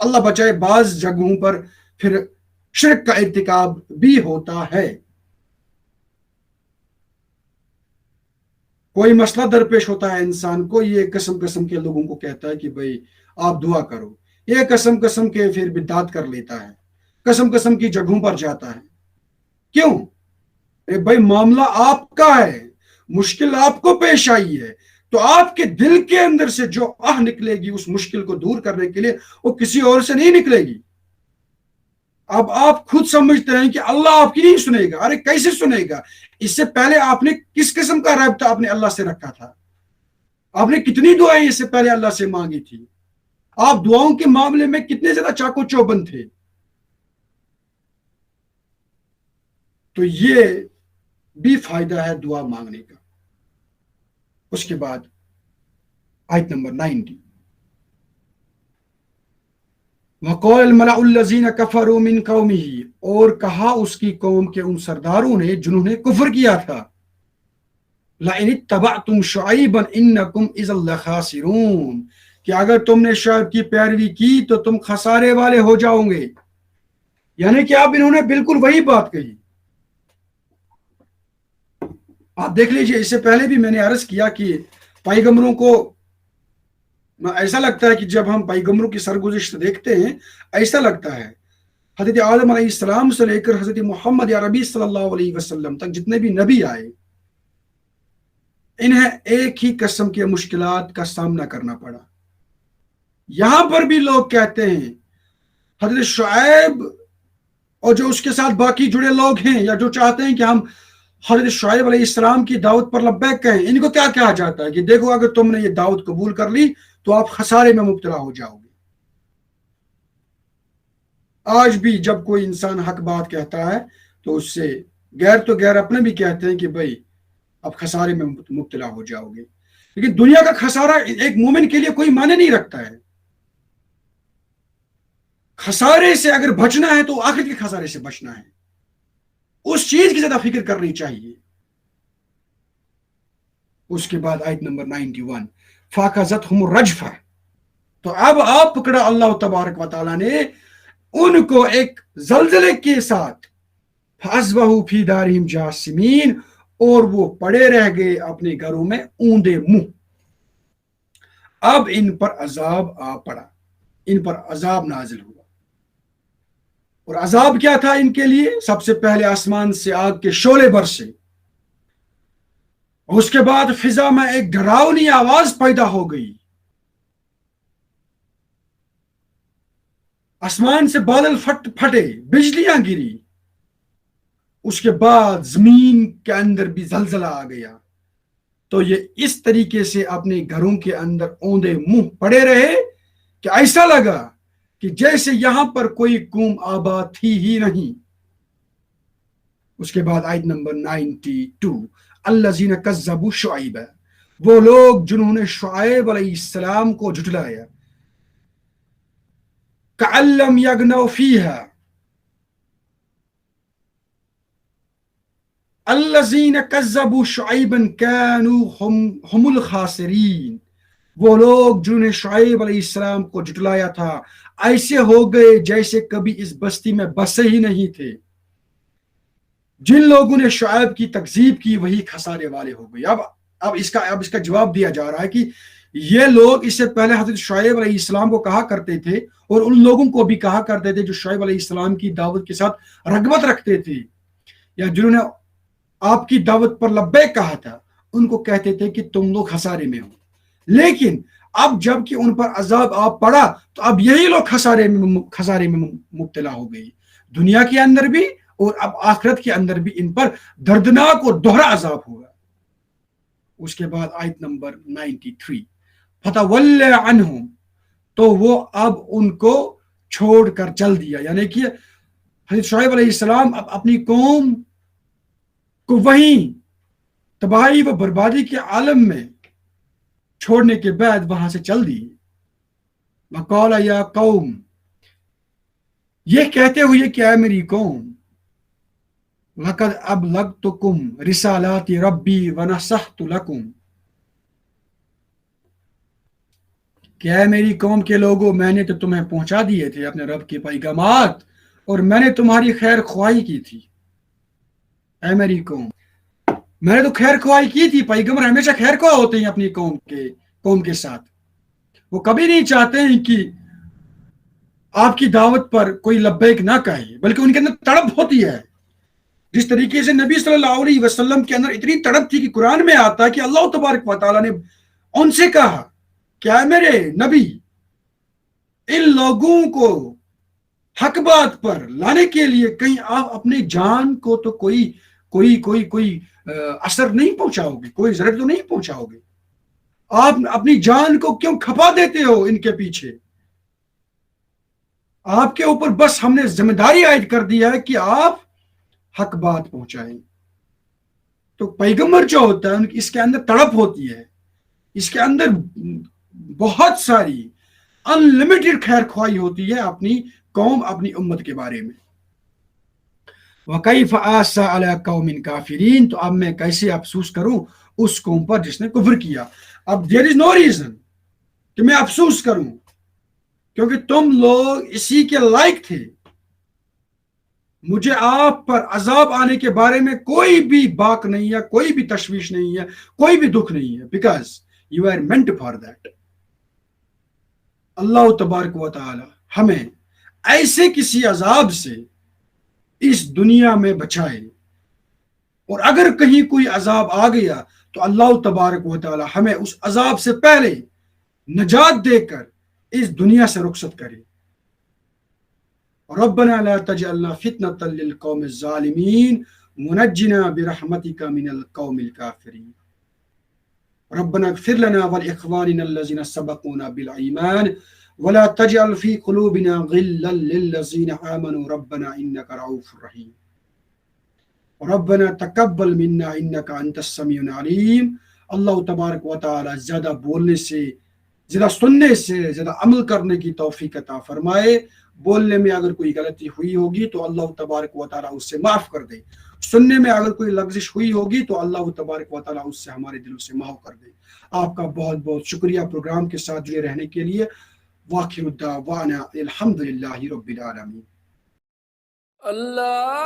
اللہ بچائے بعض جگہوں پر پھر شرک کا ارتکاب بھی ہوتا ہے. کوئی مسئلہ درپیش ہوتا ہے انسان کو, یہ قسم کے لوگوں کو کہتا ہے کہ بھئی آپ دعا کرو. یہ قسم کے پھر بدعات کر لیتا ہے, قسم کی جگہوں پر جاتا ہے. کیوں؟ بھائی معاملہ آپ کا ہے, مشکل آپ کو پیش آئی ہے, تو آپ کے دل کے اندر سے جو نکلے گی اس مشکل کو دور کرنے کے لیے وہ کسی اور سے نہیں نکلے گی. اب آپ خود سمجھتے ہیں کہ اللہ آپ کی نہیں سنے گا. ارے کیسے سنے گا؟ اس سے پہلے آپ نے کس قسم کا رابطہ آپ نے اللہ سے رکھا تھا؟ آپ نے کتنی دعائیں اس سے پہلے اللہ سے مانگی تھی؟ آپ دعاؤں کے معاملے میں کتنے زیادہ چاقو چوبند تھے؟ تو یہ بھی فائدہ ہے دعا مانگنے کا. اس کے بعد آیت نمبر 90. وَقَالَ الْمَلَأُ الَّذِينَ كَفَرُوا مِنْ قَوْمِهِ, اور کہا اس کی قوم کے ان سرداروں نے جنہوں نے کفر کیا تھا, لَئِنِ اتَّبَعْتُمْ شُعَيْبًا إِنَّكُمْ إِذًا لَخَاسِرُونَ, کہ اگر تم نے شعیب کی پیروی کی تو تم خسارے والے ہو جاؤ گے. یعنی کہ اب انہوں نے بالکل وہی بات کہی. آپ دیکھ لیجئے, اس سے پہلے بھی میں نے عرض کیا کہ پیغمبروں کو ایسا لگتا ہے کہ جب ہم پیغمبروں کی سرگزشت دیکھتے ہیں ایسا لگتا ہے حضرت آدم علیہ السلام سے لے کر حضرت محمد عربی صلی اللہ علیہ وسلم تک جتنے بھی نبی آئے انہیں ایک ہی قسم کے مشکلات کا سامنا کرنا پڑا. یہاں پر بھی لوگ کہتے ہیں حضرت شعیب اور جو اس کے ساتھ باقی جڑے لوگ ہیں یا جو چاہتے ہیں کہ ہم حضرت شعیب علیہ السلام کی دعوت پر لبیک کہیں, ان کو کیا کہا جاتا ہے کہ دیکھو اگر تم نے یہ دعوت قبول کر لی تو آپ خسارے میں مبتلا ہو جاؤ گے. آج بھی جب کوئی انسان حق بات کہتا ہے تو اس سے غیر اپنے بھی کہتے ہیں کہ بھائی اب خسارے میں مبتلا ہو جاؤ گے. لیکن دنیا کا خسارہ ایک مومن کے لیے کوئی معنی نہیں رکھتا ہے. خسارے سے اگر بچنا ہے تو آخرت کے خسارے سے بچنا ہے, اس چیز کی زیادہ فکر کرنی چاہیے. اس کے بعد آیت نمبر 91, فَأَخَذَتْهُمُ الرَّجْفَةُ, تو اب آپ پکڑا اللہ تبارک و تعالیٰ نے ان کو ایک زلزلے کے ساتھ, فَأَصْبَحُوا فِي دَارِهِمْ جَاثِمِينَ, اور وہ پڑے رہ گئے اپنے گھروں میں اوندے منہ. اب ان پر عذاب آ پڑا, ان پر عذاب نازل ہوا. اور عذاب کیا تھا ان کے لیے؟ سب سے پہلے آسمان سے آگ کے شعلے برسے, اس کے بعد فضا میں ایک ڈراؤنی آواز پیدا ہو گئی, آسمان سے بادل پھٹے, بجلیاں گری, اس کے بعد زمین کے اندر بھی زلزلہ آ گیا. تو یہ اس طریقے سے اپنے گھروں کے اندر اوندے منہ پڑے رہے کہ ایسا لگا کہ جیسے یہاں پر کوئی قوم آباد تھی ہی نہیں. اس کے بعد آیت نمبر 92, الذین کذبوا شعیبا, وہ لوگ جنہوں نے شعیب علیہ السلام کو جھٹلایا. کأن لم یغنوا فیہا, الذین کذبوا شعیبا کانوا هم الخاسرین, وہ لوگ جنہوں نے شعیب علیہ السلام کو جھٹلایا تھا ایسے ہو گئے جیسے کبھی اس بستی میں بسے ہی نہیں تھے. جن لوگوں نے شعیب کی تکذیب کی وہی خسارے والے ہو گئے. اب اس کا جواب دیا جا رہا ہے کہ یہ لوگ اس سے پہلے حضرت شعیب علیہ السلام کو کہا کرتے تھے اور ان لوگوں کو بھی کہا کرتے تھے جو شعیب علیہ السلام کی دعوت کے ساتھ رغبت رکھتے تھے یا جنہوں نے آپ کی دعوت پر لبیک کہا تھا، ان کو کہتے تھے کہ تم لوگ خسارے میں ہو، لیکن اب جب کہ ان پر عذاب آپ پڑا تو اب یہی لوگ خسارے میں مبتلا ہو گئی، دنیا کے اندر بھی اور اب آخرت کے اندر بھی ان پر دردناک اور دوہرا عذاب ہوگا۔ اس کے بعد آیت نمبر 93، فتول عنہم، تو وہ اب ان کو چھوڑ کر چل دیا، یعنی کہ حضرت شعیب علیہ السلام اب اپنی قوم کو وہیں تباہی و بربادی کے عالم میں چھوڑنے کے بعد وہاں سے چل دی۔ وقال یا قوم، یہ کہتے ہوئے کہ اے میری قوم، لقد ابلغتکم رسالات ربی ونصحت لکم، کہ اے میری قوم کے لوگوں، میں نے تو تمہیں پہنچا دیے تھے اپنے رب کے پیغامات اور میں نے تمہاری خیر خواہی کی تھی۔ اے میری قوم، میں نے تو خیر خواہی کی تھی، پیغمبر ہمیشہ خیر خواہ ہوتے ہیں اپنی قوم کے ساتھ، وہ کبھی نہیں چاہتے ہیں کہ آپ کی دعوت پر کوئی لبیک نہ کہے، بلکہ ان کے اندر تڑپ ہوتی ہے۔ جس طریقے سے نبی صلی اللہ علیہ وسلم کے اندر اتنی تڑپ تھی کہ قرآن میں آتا ہے کہ اللہ تبارک و تعالیٰ نے ان سے کہا کیا میرے نبی، ان لوگوں کو حق بات پر لانے کے لیے کہیں آپ اپنے جان کو تو کوئی اثر نہیں پہنچاؤ گے، کوئی ضرر تو نہیں پہنچاؤ گے، آپ اپنی جان کو کیوں کھپا دیتے ہو ان کے پیچھے؟ آپ کے اوپر بس ہم نے ذمہ داری عائد کر دیا ہے کہ آپ حق بات پہنچائیں۔ تو پیغمبر جو ہوتا ہے اس کے اندر تڑپ ہوتی ہے، اس کے اندر بہت ساری ان لمیٹڈ خیر خواہی ہوتی ہے اپنی قوم، اپنی امت کے بارے میں۔ وَكَيْفَ آسَى عَلَىٰ قَوْمٍ كَافِرِينَ، تو اب میں کیسے افسوس کروں اس قوم پر جس نے کفر کیا۔ اب there is no reason کہ میں افسوس کروں، کیونکہ تم لوگ اسی کے لائق تھے۔ مجھے آپ پر عذاب آنے کے بارے میں کوئی بھی باک نہیں ہے، کوئی بھی تشویش نہیں ہے، کوئی بھی دکھ نہیں ہے، because you are meant for that. اللہ تبارک و تعالی ہمیں ایسے کسی عذاب سے اس دنیا میں بچائے، اور اگر کہیں کوئی عذاب آ گیا تو اللہ تبارک و تعالی ہمیں اس عذاب سے پہلے نجات دے کر اس دنیا سے رخصت کرے۔ ربنا لا تجعلنا فتنة للقوم الظالمين ونجنا برحمتك من القوم الكافرين۔ ربنا اغفر لنا ولإخواننا الذين سبقونا بالإيمان ولا تجعل في قلوبنا غلا للذين آمنوا ربنا إنك رؤوف رحيم۔ ربنا تقبل منا إنك أنت السميع العليم۔ اللہ تبارک و تعالی زیادہ بولنے سے، زیادہ سننے سے زیادہ عمل کرنے کی توفیق عطا فرمائے۔ بولنے میں اگر کوئی غلطی ہوئی ہوگی تو اللہ تبارک و تعالیٰ اس سے معاف کر دے، سننے میں اگر کوئی لغزش ہوئی ہوگی تو اللہ تبارک و تعالیٰ اس سے ہمارے دلوں سے معاف کر دے۔ آپ کا بہت بہت شکریہ پروگرام کے ساتھ جڑے رہنے کے لیے۔ وآخر الدعوانا الحمدللہ رب العالمین۔ اللہ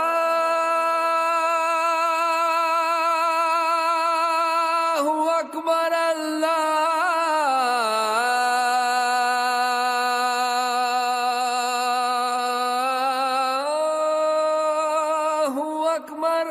اکبر، اللہ اکبر۔